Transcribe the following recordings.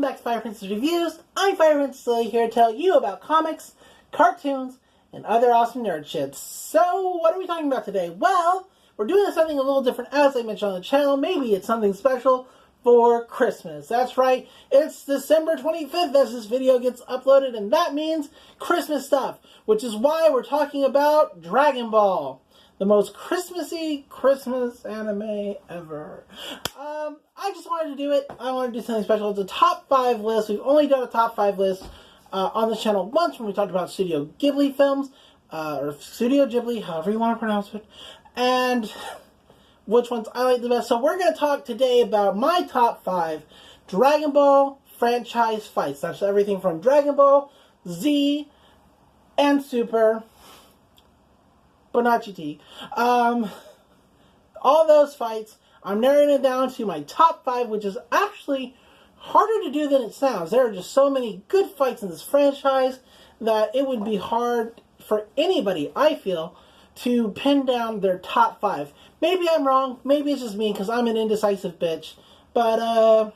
back to Fire Princess Reviews. I'm Fire Princess Lily here to tell you about comics, cartoons, and other awesome nerd shit. So, what are we talking about today? Well, we're doing something a little different as I mentioned on the channel. Maybe it's something special for Christmas. That's right, it's December 25th as this video gets uploaded, and that means Christmas stuff, which is why we're talking about Dragon Ball. The most Christmassy Christmas anime ever. I just wanted to do it. I wanted to do something special. It's a top 5 list. We've only done a top 5 list on this channel once when we talked about Studio Ghibli films, or Studio Ghibli, however you want to pronounce it, and which ones I like the best. So we're going to talk today about my top 5 Dragon Ball franchise fights. That's everything from Dragon Ball, Z, and Super, but not GT. All those fights, I'm narrowing it down to my top 5, which is actually harder to do than it sounds. There are just so many good fights in this franchise that it would be hard for anybody, I feel, to pin down their top 5. Maybe I'm wrong. Maybe it's just me because I'm an indecisive bitch. But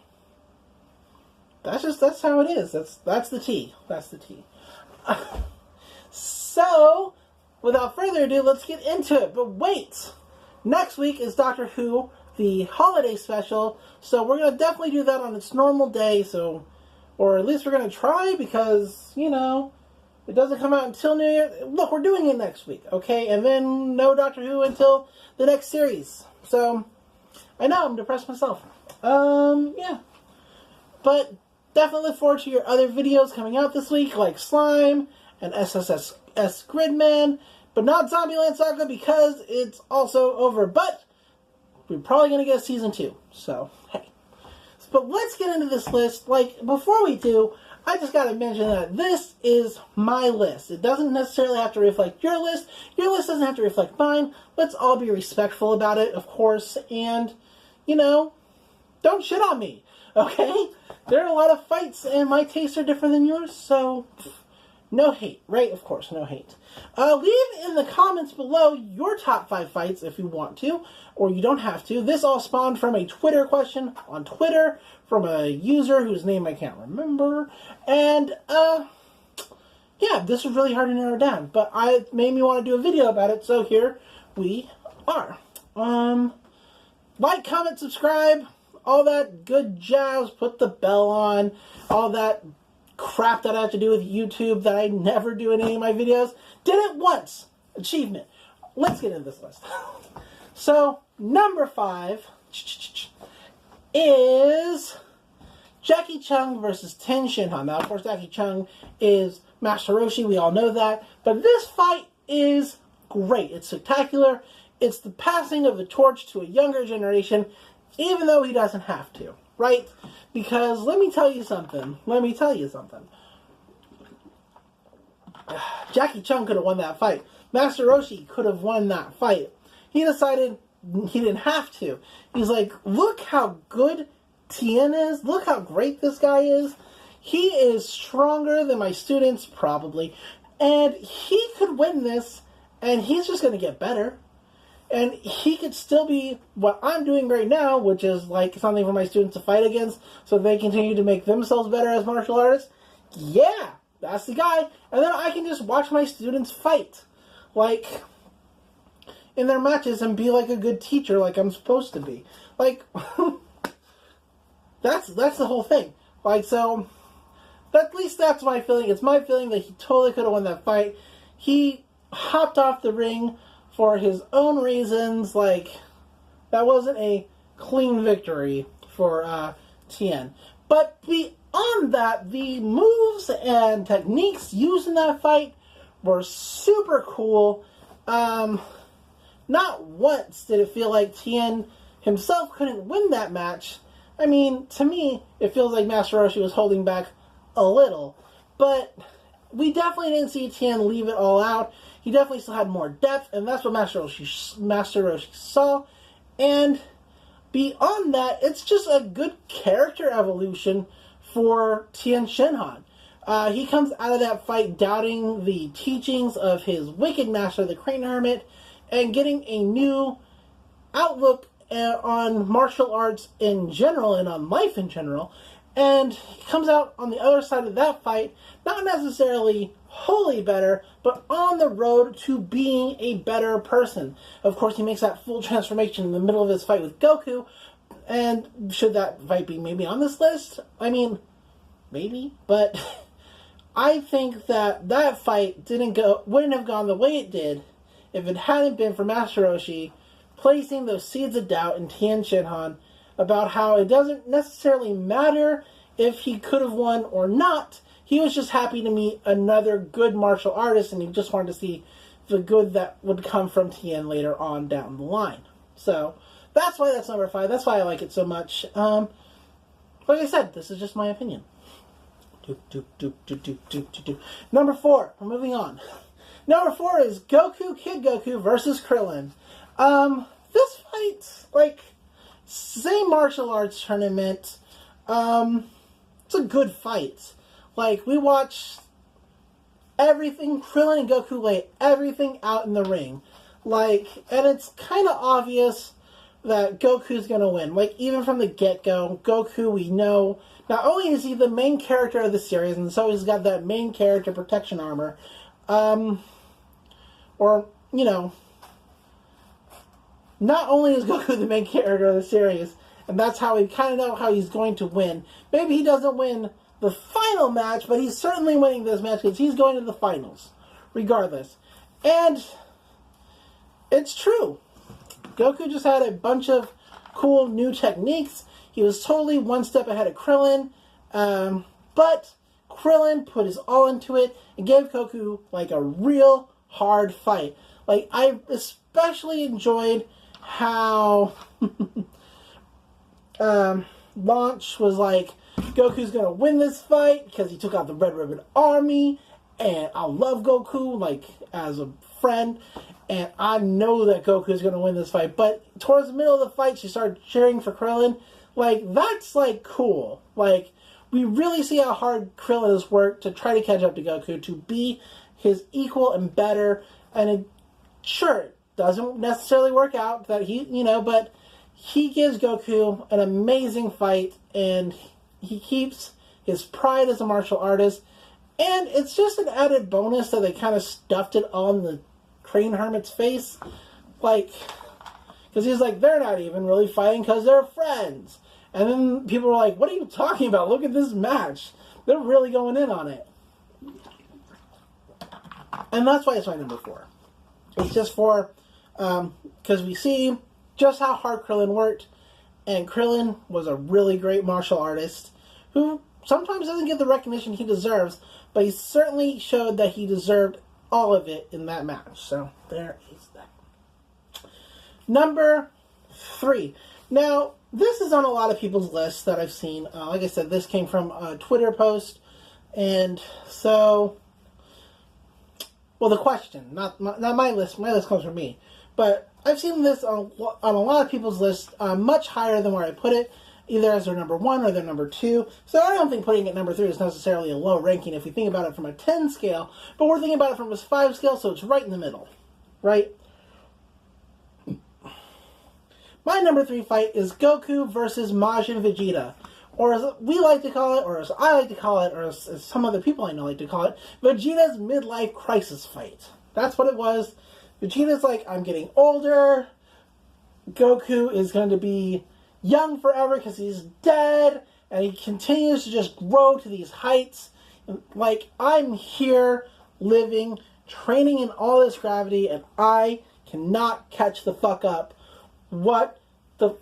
that's how it is. That's the tea. That's the tea. So, without further ado, let's get into it. But wait! Next week is Doctor Who, the holiday special, so we're going to definitely do that on its normal day, so, or at least we're going to try, because, you know, it doesn't come out until New Year. Look, we're doing it next week, okay? And then no Doctor Who until the next series. So, I know, I'm depressed myself. Yeah. But definitely look forward to your other videos coming out this week, like Slime and SSS Gridman, but not Zombieland Saga because it's also over. But we're probably going to get a season 2. So, hey. But let's get into this list. Like, before we do, I just got to mention that this is my list. It doesn't necessarily have to reflect your list. Your list doesn't have to reflect mine. Let's all be respectful about it, of course. And, you know, don't shit on me, okay? There are a lot of fights, and my tastes are different than yours, so no hate, right? Of course, no hate. Leave in the comments below your top 5 fights if you want to, or you don't have to. This all spawned from a Twitter question on Twitter from a user whose name I can't remember. And, yeah, this was really hard to narrow down, but it made me want to do a video about it, so here we are. Like, comment, subscribe, all that good jazz, put the bell on, all that crap that I have to do with YouTube that I never do in any of my videos. Did it once. Achievement. Let's get into this list. So, number 5 is Jackie Chung versus Ten Shinhan. Now, of course, Jackie Chung is Master Roshi. We all know that. But this fight is great. It's spectacular. It's the passing of the torch to a younger generation, even though he doesn't have to. Right? Because, let me tell you something. Jackie Chung could have won that fight. Master Roshi could have won that fight. He decided he didn't have to. He's like, look how good Tien is. Look how great this guy is. He is stronger than my students, probably. And he could win this, and he's just going to get better. And he could still be what I'm doing right now, which is like something for my students to fight against so they continue to make themselves better as martial artists. Yeah, that's the guy. And then I can just watch my students fight, like, in their matches and be like a good teacher like I'm supposed to be. Like, that's the whole thing. Like, so, at least that's my feeling. It's my feeling that he totally could have won that fight. He hopped off the ring for his own reasons. Like, that wasn't a clean victory for Tien. But beyond that, the moves and techniques used in that fight were super cool. Not once did it feel like Tien himself couldn't win that match. I mean, to me, it feels like Master Roshi was holding back a little. But we definitely didn't see Tien leave it all out. He definitely still had more depth, and that's what Master Roshi saw. And beyond that, it's just a good character evolution for Tien Shinhan. He comes out of that fight doubting the teachings of his wicked master, the Crane Hermit, and getting a new outlook on martial arts in general and on life in general. And he comes out on the other side of that fight, not necessarily wholly better, but on the road to being a better person. Of course, he makes that full transformation in the middle of his fight with Goku. And should that fight be maybe on this list? I mean, maybe, but I think that that fight wouldn't have gone the way it did if it hadn't been for Master Roshi placing those seeds of doubt in Tien Shinhan about how it doesn't necessarily matter if he could have won or not. He was just happy to meet another good martial artist, and he just wanted to see the good that would come from Tien later on down the line. So that's why that's number 5. That's why I like it so much. Like I said, this is just my opinion. Number 4. We're moving on. Number 4 is Goku, Kid Goku versus Krillin. This fight, like, same martial arts tournament. It's a good fight. Like, we watched everything, Krillin and Goku lay everything out in the ring. Like, and it's kind of obvious that Goku's going to win. Like, even from the get-go, Goku, we know, not only is he the main character of the series, and so he's got that main character protection armor, or, you know, not only is Goku the main character of the series, and that's how we kind of know how he's going to win. Maybe he doesn't win the final match, but he's certainly winning this match because he's going to the finals, regardless. And it's true. Goku just had a bunch of cool new techniques. He was totally one step ahead of Krillin, but Krillin put his all into it and gave Goku, like, a real hard fight. Like, I especially enjoyed how Launch was like, Goku's gonna win this fight because he took out the Red Ribbon Army, and I love Goku, like, as a friend, and I know that Goku's gonna win this fight. But towards the middle of the fight, she started cheering for Krillin. Like, that's, like, cool. Like, we really see how hard Krillin has worked to try to catch up to Goku, to be his equal and better, and it, sure, it doesn't necessarily work out, that he, you know, but he gives Goku an amazing fight, and he keeps his pride as a martial artist, and it's just an added bonus that they kind of stuffed it on the Crane Hermit's face, like, because he's like, they're not even really fighting because they're friends, and then people were like, what are you talking about? Look at this match. They're really going in on it. And that's why it's my number 4. It's just for, because we see just how hard Krillin worked, and Krillin was a really great martial artist who sometimes doesn't get the recognition he deserves, but he certainly showed that he deserved all of it in that match. So there is that. Number 3. Now, this is on a lot of people's lists that I've seen. Like I said, this came from a Twitter post, and so, well, the question, not my list. My list comes from me, but I've seen this on a lot of people's lists, much higher than where I put it, either as their number 1 or their number 2. So I don't think putting it number 3 is necessarily a low ranking if you think about it from a 10 scale, but we're thinking about it from a 5 scale, so it's right in the middle, right? My number 3 fight is Goku versus Majin Vegeta, or as we like to call it, or as I like to call it, or as some other people I know like to call it, Vegeta's midlife crisis fight. That's what it was. Vegeta's like, I'm getting older. Goku is going to be young forever because he's dead, and he continues to just grow to these heights. Like, I'm here, living, training in all this gravity, and I cannot catch the fuck up. What the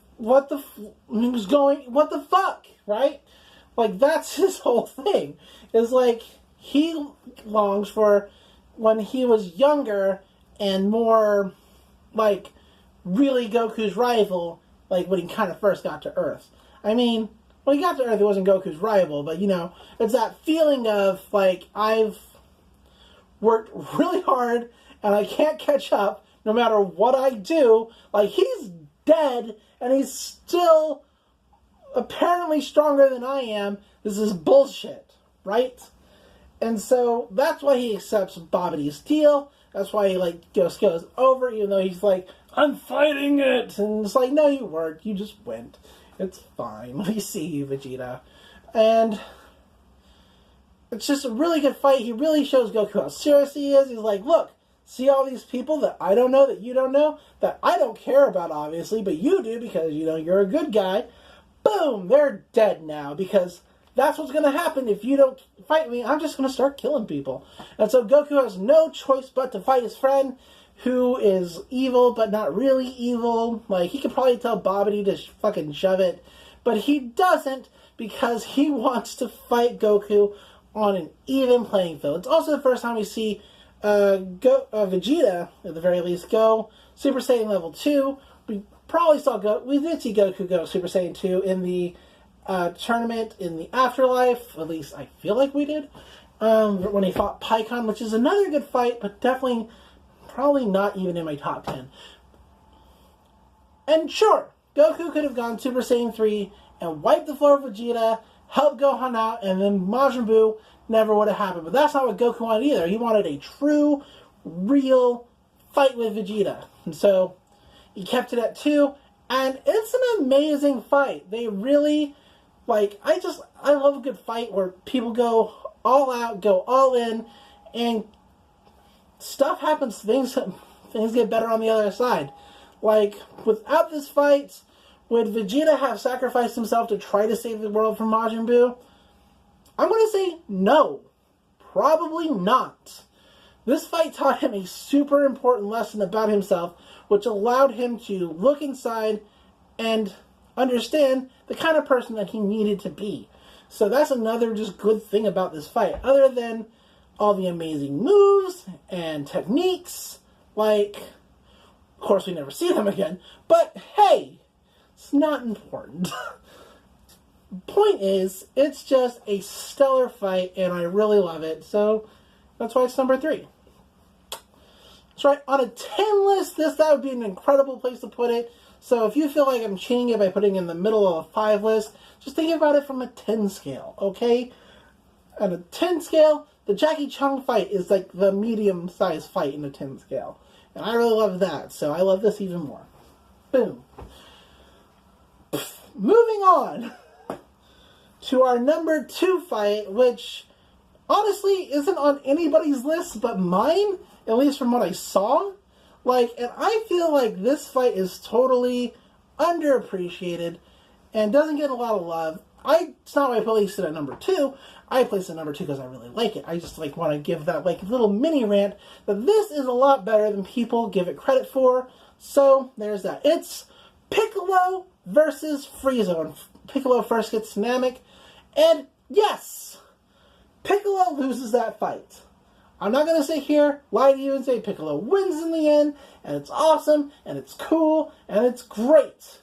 fuck, right? Like, that's his whole thing. Is like, he longs for when he was younger and more, like, really Goku's rival, like, when he kind of first got to Earth. I mean, when he got to Earth, it wasn't Goku's rival, but, you know, it's that feeling of, like, I've worked really hard, and I can't catch up, no matter what I do. Like, he's dead, and he's still apparently stronger than I am. This is bullshit, right? And so, that's why he accepts Babbidi's deal. That's why he, like, goes over, even though he's like, I'm fighting it! And it's like, no, you weren't. You just went. It's fine. We see you, Vegeta. And it's just a really good fight. He really shows Goku how serious he is. He's like, look, see all these people that I don't know, that you don't know, that I don't care about, obviously, but you do because, you know, you're a good guy. Boom! They're dead now because that's what's going to happen if you don't fight me. I'm just going to start killing people. And so Goku has no choice but to fight his friend, who is evil, but not really evil. Like, he could probably tell Babidi to fucking shove it, but he doesn't because he wants to fight Goku on an even playing field. It's also the first time we see Vegeta, at the very least, go Super Saiyan level 2. We did see Goku go Super Saiyan 2 in the tournament in the Afterlife. At least I feel like we did. When he fought Pikkon, which is another good fight, but definitely probably not even in my top 10. And sure, Goku could have gone Super Saiyan 3 and wiped the floor with Vegeta, helped Gohan out, and then Majin Buu never would have happened. But that's not what Goku wanted either. He wanted a true, real fight with Vegeta. And so he kept it at 2, and it's an amazing fight. They really, like, I love a good fight where people go all out, go all in, and stuff happens, things get better on the other side. Like, without this fight, would Vegeta have sacrificed himself to try to save the world from Majin Buu? I'm going to say no. Probably not. This fight taught him a super important lesson about himself, which allowed him to look inside and understand the kind of person that he needed to be. So that's another just good thing about this fight. Other than all the amazing moves and techniques, like, of course we never see them again, but hey, it's not important. Point is, it's just a stellar fight, and I really love it, so that's why it's number 3. That's right, on a 10 list, that would be an incredible place to put it. So if you feel like I'm cheating it by putting it in the middle of a 5 list, just think about it from a 10 scale, okay? On a 10 scale, the Jackie Chung fight is like the medium-sized fight in a 10 scale. And I really love that, so I love this even more. Boom. Moving on to our number 2 fight, which honestly isn't on anybody's list but mine, at least from what I saw. Like, and I feel like this fight is totally underappreciated and doesn't get a lot of love. It's not why I placed it at number 2. I placed it at number 2 because I really like it. I just want to give that little mini rant that this is a lot better than people give it credit for. So there's that. It's Piccolo versus Frieza, and Piccolo first gets Namek, and yes, Piccolo loses that fight. I'm not going to sit here, lie to you, and say Piccolo wins in the end, and it's awesome, and it's cool, and it's great.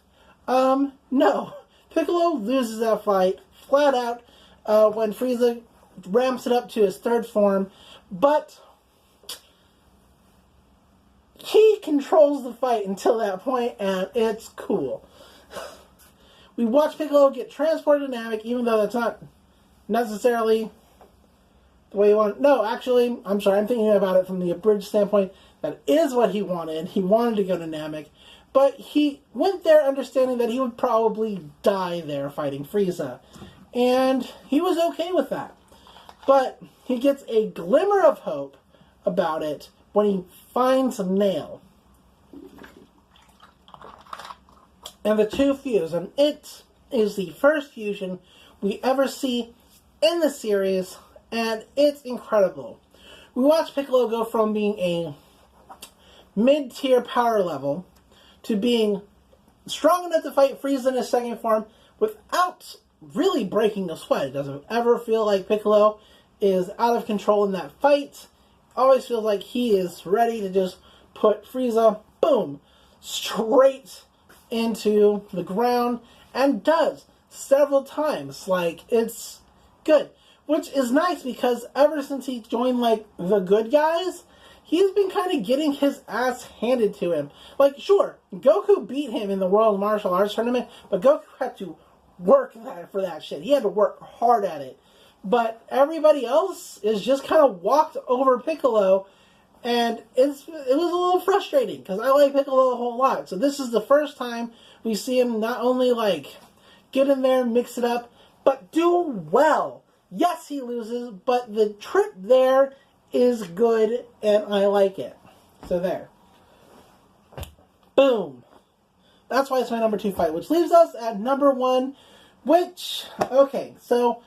No. Piccolo loses that fight, flat out, when Frieza ramps it up to his 3rd form, but he controls the fight until that point, and it's cool. We watch Piccolo get transported to Namek, even though that's not necessarily the way he wanted. No, actually, I'm sorry, I'm thinking about it from the abridged standpoint. That is what he wanted. He wanted to go to Namek, but he went there understanding that he would probably die there fighting Frieza, and he was okay with that. But he gets a glimmer of hope about it when he finds a nail. And the two fuse, and it is the first fusion we ever see in the series, and it's incredible. We watch Piccolo go from being a mid-tier power level to being strong enough to fight Frieza in his 2nd form without really breaking a sweat. It doesn't ever feel like Piccolo is out of control in that fight. Always feels like he is ready to just put Frieza, boom, straight into the ground, and does several times. Like, it's good. Which is nice because ever since he joined, the good guys, he's been kind of getting his ass handed to him. Like, sure, Goku beat him in the World Martial Arts Tournament, but Goku had to work for that shit. He had to work hard at it. But everybody else is just kind of walked over Piccolo, and it was a little frustrating, because I like Piccolo a whole lot. So this is the first time we see him not only, get in there and mix it up, but do well. Yes, he loses, but the trip there is good, and I like it. So there. Boom. That's why it's my number 2 fight, which leaves us at number 1, which, okay, so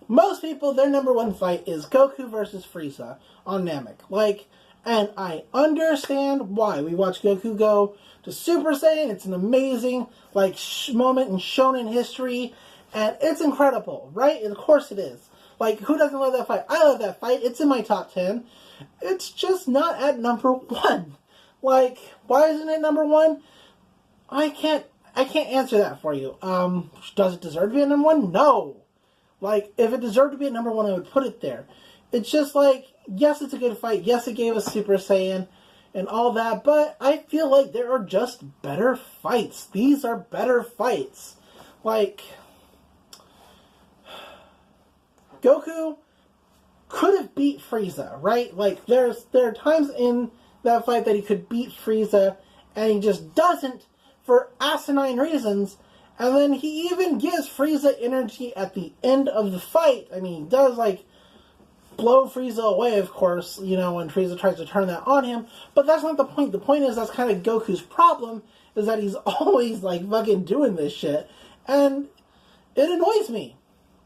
most people, their number 1 fight is Goku versus Frieza on Namek. Like, and I understand why. We watch Goku go to Super Saiyan. It's an amazing, like, moment in shonen history, and it's incredible, right? And of course it is. Like, who doesn't love that fight? I love that fight. It's in my top 10. It's just not at number 1. Like, why isn't it number 1? I can't answer that for you. Does it deserve to be at number 1? No. Like, if it deserved to be at number 1, I would put it there. It's just like, yes, it's a good fight. Yes, it gave us Super Saiyan and all that, but I feel like there are just better fights. These are better fights. Like, Goku could have beat Frieza, right? Like, there are times in that fight that he could beat Frieza, and he just doesn't for asinine reasons. And then he even gives Frieza energy at the end of the fight. I mean, he does, like, blow Frieza away, of course, you know, when Frieza tries to turn that on him. But that's not the point. The point is, that's kind of Goku's problem, is that he's always, like, fucking doing this shit. And it annoys me.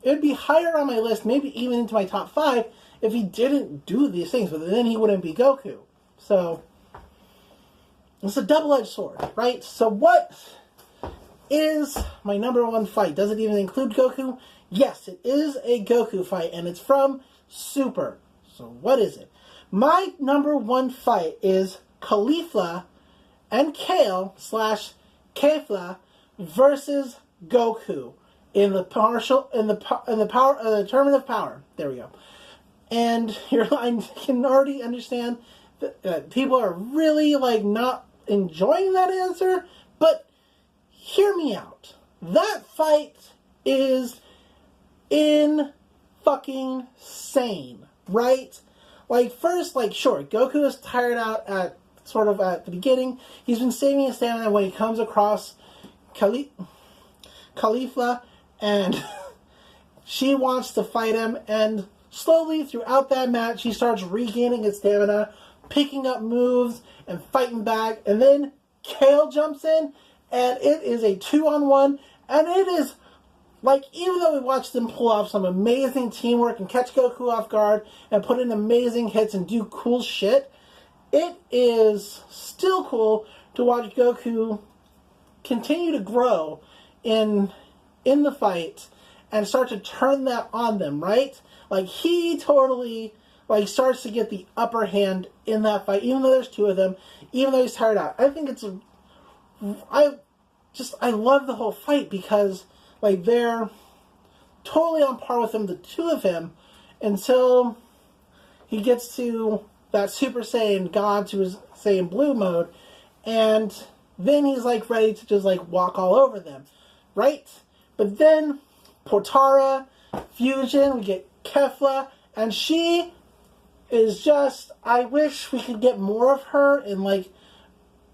It would be higher on my list, maybe even into my top 5, if he didn't do these things. But then he wouldn't be Goku. So, it's a double-edged sword, right? So what is my number 1 fight? Does it even include Goku? Yes, it is a Goku fight, and it's from Super. So what is it? My number 1 fight is Caulifla and Kale / Kefla versus Goku in the tournament of power. There we go. And I can already understand that people are really, like, not enjoying that answer, but hear me out. That fight is fucking sane, right? Like, first, like, sure, Goku is tired out at the beginning. He's been saving his stamina when he comes across Caulifla, and she wants to fight him, and slowly throughout that match, he starts regaining his stamina, picking up moves, and fighting back, and then Kale jumps in, and it is a 2-on-1, and it is, like, even though we watched them pull off some amazing teamwork and catch Goku off guard and put in amazing hits and do cool shit, it is still cool to watch Goku continue to grow in the fight and start to turn that on them, right? Like, he totally, like, starts to get the upper hand in that fight, even though there's 2 of them, even though he's tired out. I think it's I love the whole fight because, like, they're totally on par with him, the 2 of him, until he gets to that Super Saiyan God to his Saiyan Blue mode, and then he's, like, ready to just, like, walk all over them, right? But then Potara, Fusion, we get Kefla, and she is just, I wish we could get more of her in, like,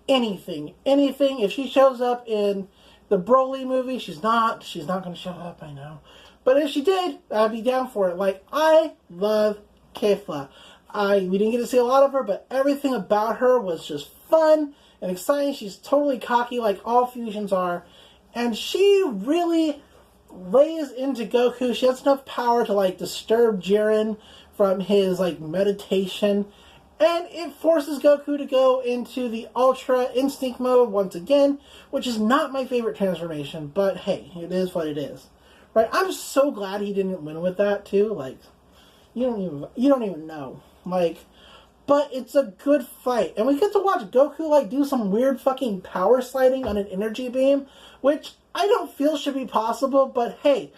anything. If she shows up in the Broly movie, she's not going to show up, I know. But if she did, I'd be down for it. Like, I love Kefla. We didn't get to see a lot of her, but everything about her was just fun and exciting. She's totally cocky, like all fusions are. And she really lays into Goku. She has enough power to, like, disturb Jiren from his, like, meditation. And it forces Goku to go into the Ultra Instinct mode once again, which is not my favorite transformation, but hey, it is what it is. Right? I'm so glad he didn't win with that, too. Like, you don't even know. Like, but it's a good fight. And we get to watch Goku, like, do some weird fucking power sliding on an energy beam, which I don't feel should be possible, but hey,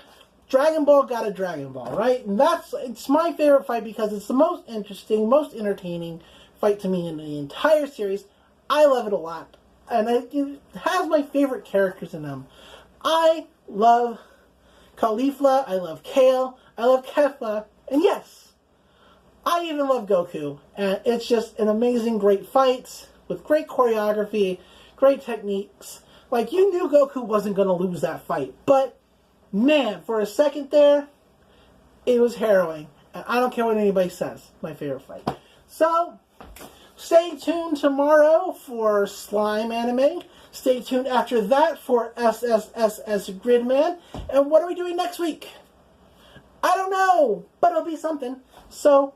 Dragon Ball got a Dragon Ball, right? And it's my favorite fight because it's the most interesting, most entertaining fight to me in the entire series. I love it a lot. And it has my favorite characters in them. I love Caulifla, I love Kale, I love Kefla, and yes, I even love Goku. And it's just an amazing, great fight with great choreography, great techniques. Like, you knew Goku wasn't going to lose that fight, but man, for a second there, it was harrowing. And I don't care what anybody says. My favorite fight. So, stay tuned tomorrow for Slime Anime. Stay tuned after that for SSSS Gridman. And what are we doing next week? I don't know, but it'll be something. So,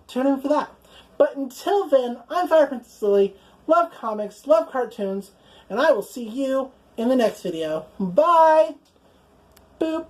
tune in for that. But until then, I'm Fire Princess Lily. Love comics, love cartoons, and I will see you in the next video. Bye! Boop!